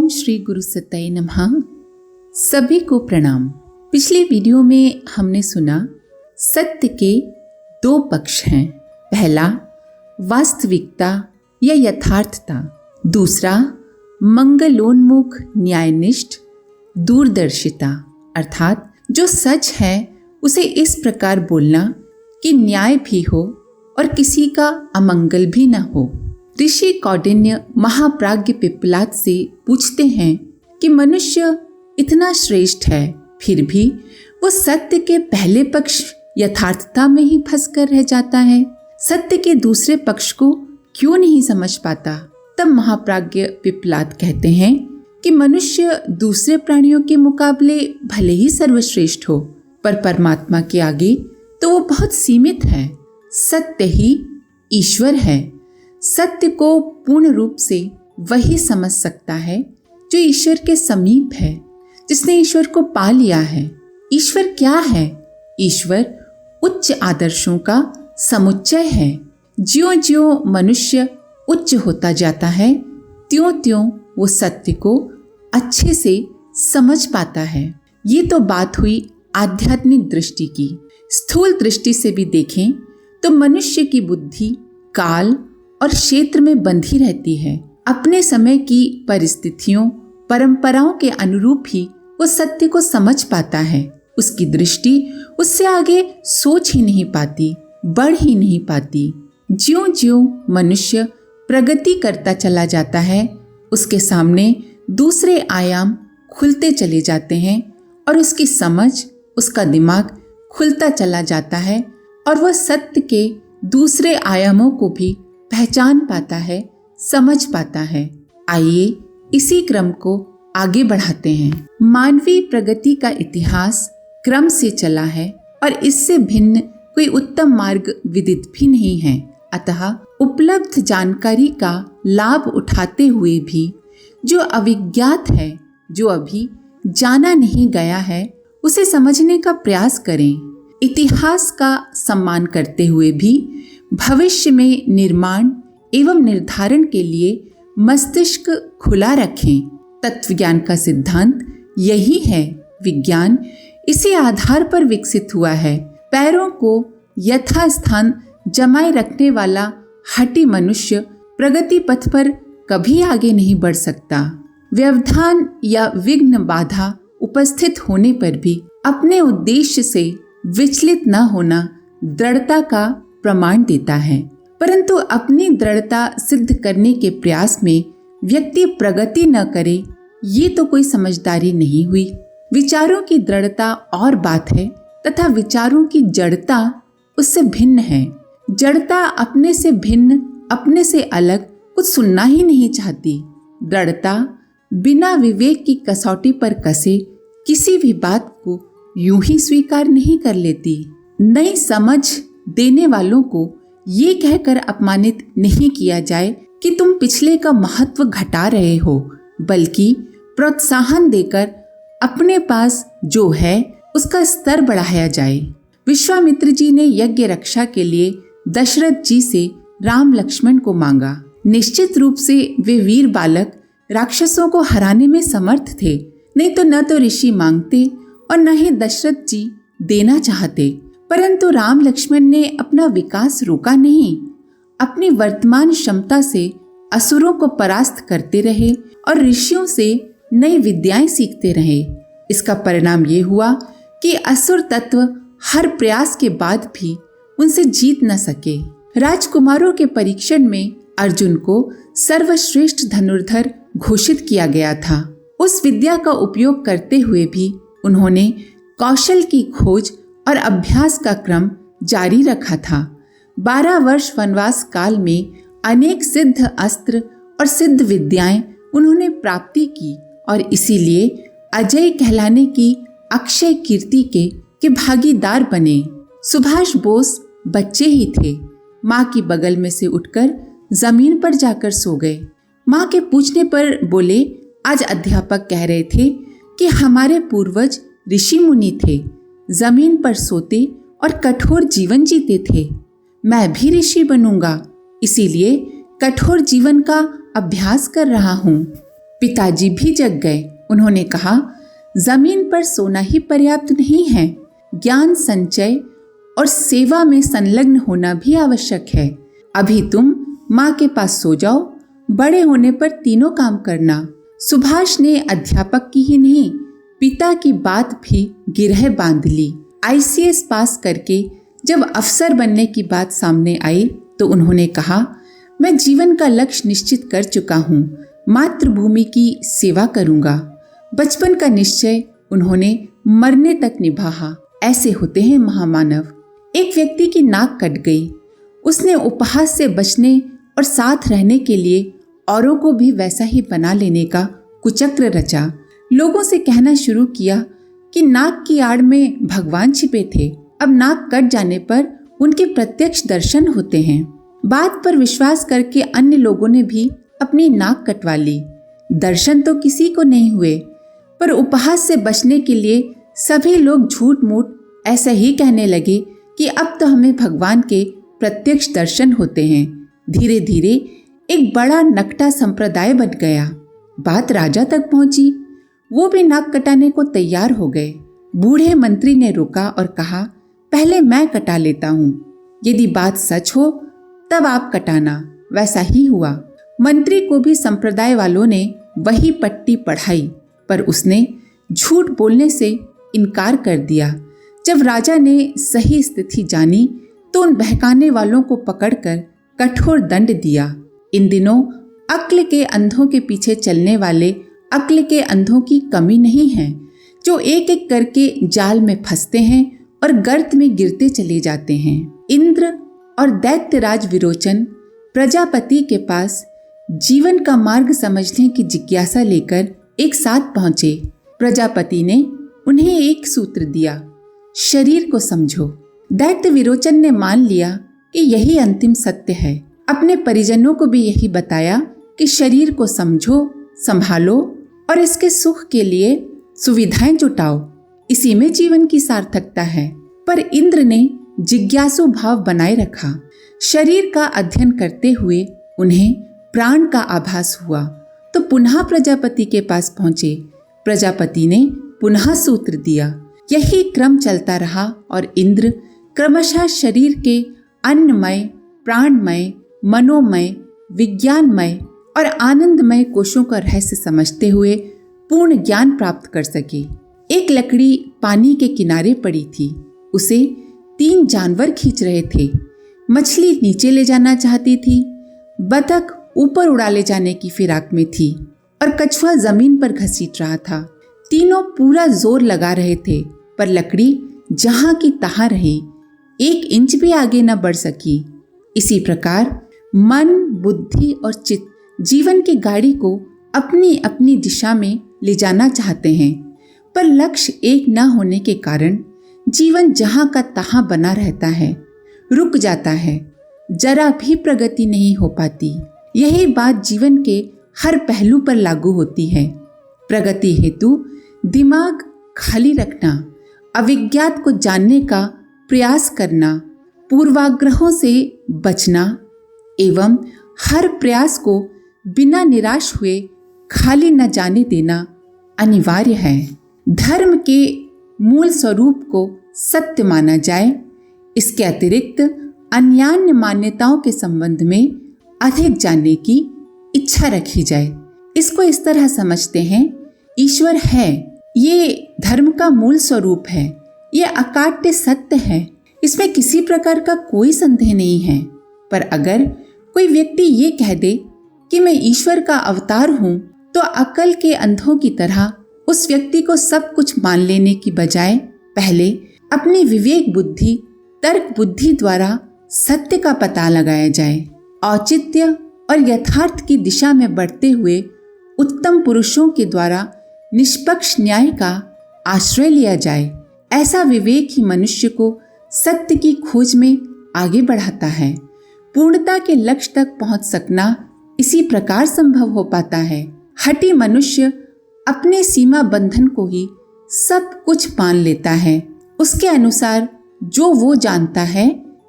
श्री गुरु सत्ताय नमः। सभी को प्रणाम। पिछले वीडियो में हमने सुना सत्य के दो पक्ष हैं। पहला वास्तविकता या यथार्थता, दूसरा मंगलोन्मुख न्यायनिष्ठ दूरदर्शिता, अर्थात जो सच है उसे इस प्रकार बोलना कि न्याय भी हो और किसी का अमंगल भी न हो। ऋषि कौंडिन्य महाप्राज्ञ पिप्पलाद से पूछते हैं कि मनुष्य इतना श्रेष्ठ है, फिर भी वो सत्य के पहले पक्ष यथार्थता में ही फंसकर रह जाता है। सत्य के दूसरे पक्ष को क्यों नहीं समझ पाता? तब महाप्राज्ञ पिप्पलाद कहते हैं कि मनुष्य दूसरे प्राणियों के मुकाबले भले ही सर्वश्रेष्ठ हो, पर परमात्मा के आगे तो वो बहुत सीमित है। सत्य ही ईश्वर है। सत्य को पूर्ण रूप से वही समझ सकता है जो ईश्वर के समीप है, जिसने ईश्वर को पा लिया है। ईश्वर क्या है? ईश्वर उच्च आदर्शों का समुच्चय है। ज्यों-ज्यों मनुष्य उच्च होता जाता है, त्यों-त्यों वो सत्य को अच्छे से समझ पाता है। ये तो बात हुई आध्यात्मिक दृष्टि की। स्थूल दृष्टि से भी देखें तो मनुष्य की बुद्धि काल और क्षेत्र में बंधी रहती है। अपने समय की परिस्थितियों परंपराओं के अनुरूप ही वो सत्य को समझ पाता है। उसकी दृष्टि उससे आगे सोच ही नहीं पाती, बढ़ ही नहीं पाती। ज्यों-ज्यों मनुष्य प्रगति करता चला जाता है, उसके सामने दूसरे आयाम खुलते चले जाते हैं और उसकी समझ, उसका दिमाग खुलता चला जाता है और वह सत्य के दूसरे आयामों को भी पहचान पाता है, समझ पाता है। आइए इसी क्रम को आगे बढ़ाते हैं। मानवीय प्रगति का इतिहास क्रम से चला है और इससे भिन्न कोई उत्तम मार्ग विदित भी नहीं है। अतः उपलब्ध जानकारी का लाभ उठाते हुए भी जो अविज्ञात है, जो अभी जाना नहीं गया है, उसे समझने का प्रयास करें। इतिहास का सम्मान करते हुए भी भविष्य में निर्माण एवं निर्धारण के लिए मस्तिष्क खुला रखें। तत्वज्ञान का सिद्धांत यही है। विज्ञान इसी आधार पर विकसित हुआ है। पैरों को यथास्थान जमाए रखने वाला हठी मनुष्य प्रगति पथ पर कभी आगे नहीं बढ़ सकता। व्यवधान या विघ्न बाधा उपस्थित होने पर भी अपने उद्देश्य से विचलित न होना दृढ़ता का प्रमाण देता है। परंतु अपनी दृढ़ता सिद्ध करने के प्रयास में व्यक्ति प्रगति न करे, ये तो कोई समझदारी नहीं हुई। विचारों की दृढ़ता और बात है तथा विचारों की जड़ता उससे भिन्न है। जड़ता अपने से भिन्न, अपने से अलग कुछ सुनना ही नहीं चाहती। दृढ़ता बिना विवेक की कसौटी पर कसे किसी भी बात को यूं ही स्वीकार नहीं कर लेती। नई समझ देने वालों को ये कहकर अपमानित नहीं किया जाए कि तुम पिछले का महत्व घटा रहे हो, बल्कि प्रोत्साहन देकर अपने पास जो है उसका स्तर बढ़ाया जाए। विश्वामित्र जी ने यज्ञ रक्षा के लिए दशरथ जी से राम लक्ष्मण को मांगा। निश्चित रूप से वे वीर बालक राक्षसों को हराने में समर्थ थे, नहीं तो न तो ऋषि मांगते और न ही दशरथ जी देना चाहते। परंतु राम लक्ष्मण ने अपना विकास रोका नहीं। अपनी वर्तमान क्षमता से असुरों को परास्त करते रहे और ऋषियों से नई विद्याएं सीखते रहे। इसका परिणाम ये हुआ कि असुर तत्व हर प्रयास के बाद भी उनसे जीत न सके। राजकुमारों के परीक्षण में अर्जुन को सर्वश्रेष्ठ धनुर्धर घोषित किया गया था। उस विद्या का उपयोग करते हुए भी उन्होंने कौशल की खोज और अभ्यास का क्रम जारी रखा था। 12 वर्ष वनवास काल में अनेक सिद्ध अस्त्र और सिद्ध विद्याएं उन्होंने प्राप्ति की और इसीलिए अजय कहलाने की अक्षय कीर्ति के भागीदार बने। सुभाष बोस बच्चे ही थे। माँ की बगल में से उठकर जमीन पर जाकर सो गए। माँ के पूछने पर बोले, आज अध्यापक कह रहे थे कि हमारे पूर्वज ऋषि मुनि थे, जमीन पर सोते और कठोर जीवन जीते थे। मैं भी ऋषि बनूंगा, इसीलिए कठोर जीवन का अभ्यास कर रहा हूँ। पिताजी भी जग गए। उन्होंने कहा, जमीन पर सोना ही पर्याप्त नहीं है, ज्ञान संचय और सेवा में संलग्न होना भी आवश्यक है। अभी तुम माँ के पास सो जाओ, बड़े होने पर तीनों काम करना। सुभाष ने अध्यापक की ही नहीं, पिता की बात भी गिरह बांध ली। ICS पास करके जब अफसर बनने की बात सामने आई तो उन्होंने कहा, मैं जीवन का लक्ष्य निश्चित कर चुका हूँ, मातृभूमि की सेवा करूँगा। बचपन का निश्चय उन्होंने मरने तक निभाया। ऐसे होते हैं महामानव। एक व्यक्ति की नाक कट गई। उसने उपहास से बचने और साथ रहने के लिए औरों को भी वैसा ही बना लेने का कुचक्र रचा। लोगों से कहना शुरू किया कि नाक की आड़ में भगवान छिपे थे। अब नाक कट जाने पर उनके प्रत्यक्ष दर्शन होते हैं। बात पर विश्वास करके अन्य लोगों ने भी अपनी नाक कटवा ली। दर्शन तो किसी को नहीं हुए, पर उपहास से बचने के लिए सभी लोग झूठ मूठ ऐसा ही कहने लगे कि अब तो हमें भगवान के प्रत्यक्ष दर्शन होते हैं। धीरे धीरे एक बड़ा नकटा संप्रदाय बन गया। बात राजा तक पहुंची। वो भी नाक कटाने को तैयार हो गए। बूढ़े मंत्री ने रोका और कहा, पहले मैं कटा लेता हूँ, यदि बात सच हो तब आप कटाना। वैसा ही हुआ। मंत्री को भी संप्रदाय वालों ने वही पट्टी पढ़ाई, पर उसने झूठ बोलने से इनकार कर दिया। जब राजा ने सही स्थिति जानी तो उन बहकाने वालों को पकड़कर कठोर दंड दिया। इन दिनों अक्ल के अंधों के पीछे चलने वाले अक्ल के अंधों की कमी नहीं है, जो एक एक करके जाल में फंसते हैं और गर्त में गिरते चले जाते हैं। इंद्र और दैत्यराज विरोचन प्रजापति के पास जीवन का मार्ग समझने की जिज्ञासा लेकर एक साथ पहुंचे। प्रजापति ने उन्हें एक सूत्र दिया, शरीर को समझो। दैत्य विरोचन ने मान लिया कि यही अंतिम सत्य है। अपने परिजनों को भी यही बताया कि शरीर को समझो, संभालो और इसके सुख के लिए सुविधाएं जुटाओ। इसी में जीवन की सार्थकता है। पर इंद्र ने जिज्ञासु भाव बनाए रखा। शरीर का अध्ययन करते हुए उन्हें प्राण का आभास हुआ तो पुनः प्रजापति के पास पहुंचे। प्रजापति ने पुनः सूत्र दिया। यही क्रम चलता रहा और इंद्र क्रमशः शरीर के अन्नमय, प्राणमय, मनोमय, विज्ञानमय और आनंदमय कोशों का रहस्य समझते हुए पूर्ण ज्ञान प्राप्त कर सके। एक लकड़ी पानी के किनारे पड़ी थी। उसे 3 जानवर खींच रहे थे। मछली नीचे ले जाना चाहती थी, बतख ऊपर उड़ा ले जाने की फिराक में थी और कछुआ जमीन पर घसीट रहा था। तीनों पूरा जोर लगा रहे थे, पर लकड़ी जहां की तहां रही, 1 इंच भी आगे न बढ़ सकी। इसी प्रकार मन, बुद्धि और चित्त जीवन की गाड़ी को अपनी अपनी दिशा में ले जाना चाहते हैं, पर लक्ष्य एक न होने के कारण जीवन जहां का तहां बना रहता है, रुक जाता है, जरा भी प्रगति नहीं हो पाती। यही बात जीवन के हर पहलू पर लागू होती है। प्रगति हेतु दिमाग खाली रखना, अविज्ञात को जानने का प्रयास करना, पूर्वाग्रहों से बचना एवं हर प्रयास को बिना निराश हुए खाली न जाने देना अनिवार्य है। धर्म के मूल स्वरूप को सत्य माना जाए। इसके अतिरिक्त अन्यान्य मान्यताओं के संबंध में अधिक जानने की इच्छा रखी जाए। इसको इस तरह समझते हैं, ईश्वर है, ये धर्म का मूल स्वरूप है, ये अकाट्य सत्य है, इसमें किसी प्रकार का कोई संदेह नहीं है। पर अगर कोई व्यक्ति ये कह दे कि मैं ईश्वर का अवतार हूँ, तो अकल के अंधों की तरह उस व्यक्ति को सब कुछ मान लेने की बजाय पहले अपनी विवेक बुद्धि, तर्क बुद्धि द्वारा सत्य का पता लगाया जाए। औचित्य और यथार्थ की दिशा में बढ़ते हुए उत्तम पुरुषों के द्वारा निष्पक्ष न्याय का आश्रय लिया जाए। ऐसा विवेक ही मनुष्य को सत्य की खोज में आगे बढ़ाता है। पूर्णता के लक्ष्य तक पहुंच सकना इसी प्रकार संभव हो पाता है। हठी मनुष्य अपने सीमा बंधन को ही सब कुछ मान लेता है। उसके अनुसार जो वो जानता है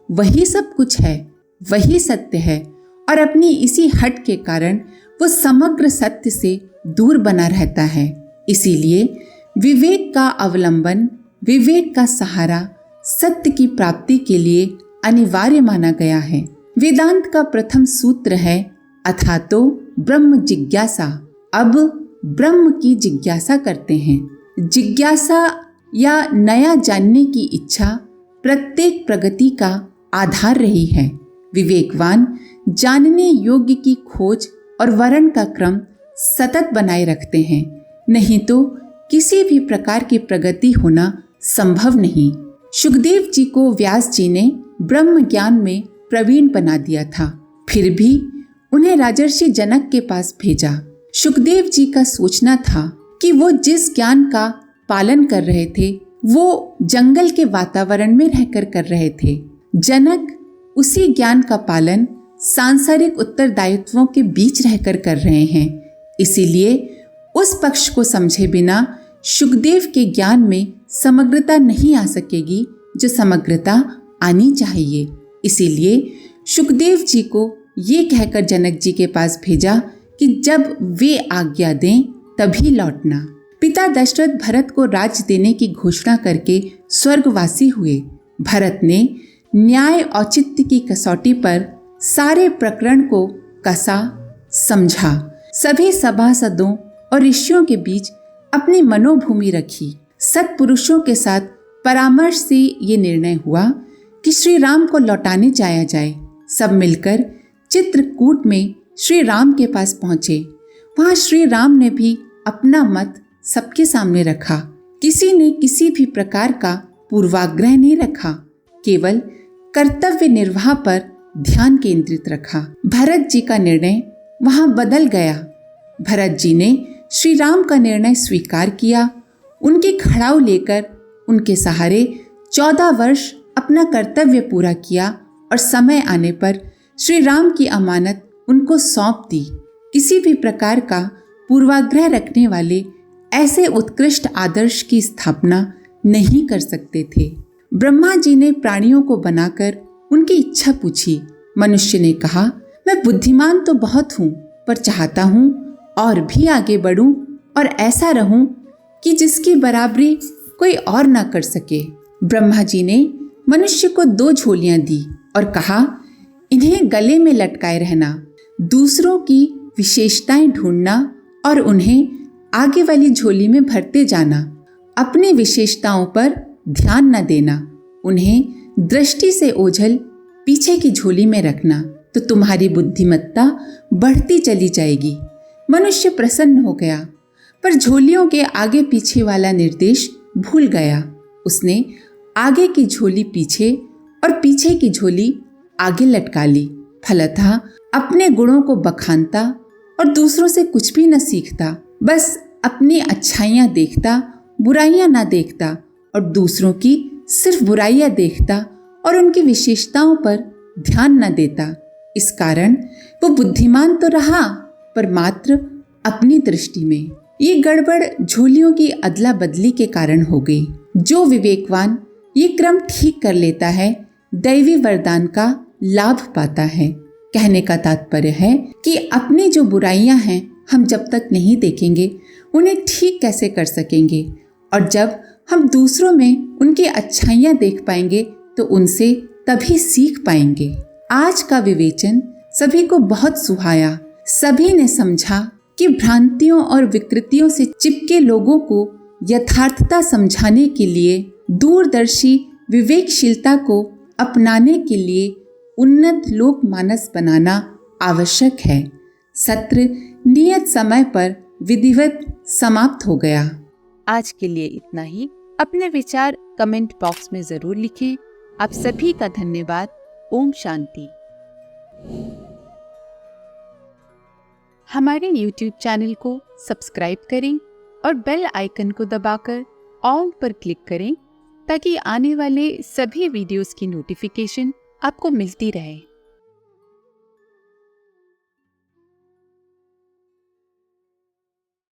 वही सब कुछ है, वही सत्य है, और अपनी इसी हट के कारण वो समग्र सत्य से दूर बना रहता है। इसीलिए विवेक का अवलंबन, विवेक का सहारा सत्य की प्राप्ति के लिए अनिवार्य माना गया है। वेदांत का प्रथम सूत्र है अथातो ब्रह्म जिज्ञासा। अब ब्रह्म की जिज्ञासा करते हैं। जिज्ञासा या नया जानने की इच्छा प्रत्येक प्रगति का आधार रही है। विवेकवान जानने योग्य की खोज और वर्ण का क्रम सतत बनाए रखते हैं, नहीं तो किसी भी प्रकार की प्रगति होना संभव नहीं। सुखदेव जी को व्यास जी ने ब्रह्म ज्ञान में प्रवीण बना दिया था, फिर भी उन्हें राजर्षि जनक के पास भेजा। सुखदेव जी का सोचना था कि वो जिस ज्ञान का पालन कर रहे थे वो जंगल के वातावरण में रहकर कर रहे थे। जनक उसी ज्ञान का पालन सांसारिक उत्तरदायित्वों के बीच रहकर कर रहे हैं। इसीलिए उस पक्ष को समझे बिना सुखदेव के ज्ञान में समग्रता नहीं आ सकेगी जो समग्रता आनी चाहिए। इसीलिए सुखदेव जी को ये कहकर जनक जी के पास भेजा कि जब वे आज्ञा दें तभी लौटना। पिता दशरथ भरत को राज्य देने की घोषणा करके स्वर्गवासी हुए। भरत ने न्याय औचित्य की कसौटी पर सारे प्रकरण को कसा, समझा। सभी सभासदों और ऋषियों के बीच अपनी मनोभूमि रखी। सत्पुरुषों के साथ परामर्श से ये निर्णय हुआ कि श्री राम को लौटाने जाया जाए। सब मिलकर चित्रकूट में श्री राम के पास पहुंचे। वहां श्री राम ने भी अपना मत सबके सामने रखा। किसी ने किसी भी प्रकार का पूर्वाग्रह नहीं रखा, केवल कर्तव्य निर्वाह पर ध्यान केंद्रित रखा। भरत जी का निर्णय वहां बदल गया। भरत जी ने श्री राम का निर्णय स्वीकार किया। उनकी खड़ाऊ लेकर उनके सहारे 14 वर्ष अपना कर्तव्य पूरा किया और समय आने पर श्री राम की अमानत उनको सौंप दी। किसी भी प्रकार का पूर्वाग्रह रखने वाले ऐसे उत्कृष्ट आदर्श की स्थापना नहीं कर सकते थे। ब्रह्मा जी ने प्राणियों को बनाकर उनकी इच्छा पूछी। मनुष्य ने कहा, मैं बुद्धिमान तो बहुत हूँ, पर चाहता हूँ और भी आगे बढ़ूं और ऐसा रहूं कि जिसकी बराबरी कोई और ना कर सके। ब्रह्मा जी ने मनुष्य को 2 झोलियां दी और कहा, इन्हें गले में लटकाए रहना, दूसरों की विशेषताएं ढूंढना और उन्हें आगे वाली झोली में भरते जाना। अपनी विशेषताओं पर ध्यान न देना, उन्हें दृष्टि से ओझल पीछे की झोली में रखना, तो तुम्हारी बुद्धिमत्ता बढ़ती चली जाएगी। मनुष्य प्रसन्न हो गया, पर झोलियों के आगे पीछे वाला निर्देश भूल गया। उसने आगे की झोली पीछे और पीछे की झोली आगे लटका ली। फलतः अपने गुणों को बखानता और दूसरों से कुछ भी न सीखता, बस अपनी अच्छाइयाँ देखता, बुराइयाँ ना देखता और दूसरों की सिर्फ बुराइयाँ देखता और उनकी विशेषताओं पर ध्यान न देता। इस कारण वो बुद्धिमान तो रहा, पर मात्र अपनी दृष्टि में। ये गड़बड़ झोलियों की अदला बदली के कारण हो गई। जो विवेकवान ये क्रम ठीक कर लेता है, दैवी वरदान का लाभ पाता है। कहने का तात्पर्य है कि अपनी जो बुराइयां हैं हम जब तक नहीं देखेंगे उन्हें ठीक कैसे कर सकेंगे, और जब हम दूसरों में उनकी अच्छाइयां देख पाएंगे तो उनसे तभी सीख पाएंगे। आज का विवेचन सभी को बहुत सुहाया। सभी ने समझा कि भ्रांतियों और विकृतियों से चिपके लोगों को यथार्थता समझाने के लिए, दूरदर्शी विवेकशीलता को अपनाने के लिए उन्नत लोक मानस बनाना आवश्यक है। सत्र नियत समय पर विधिवत समाप्त हो गया। आज के लिए इतना ही। अपने विचार कमेंट बॉक्स में जरूर लिखें। आप सभी का धन्यवाद। ओम शांति। हमारे YouTube चैनल को सब्सक्राइब करें और बेल आइकन को दबाकर ऑल पर क्लिक करें ताकि आने वाले सभी वीडियोस की नोटिफिकेशन आपको मिलती रहे।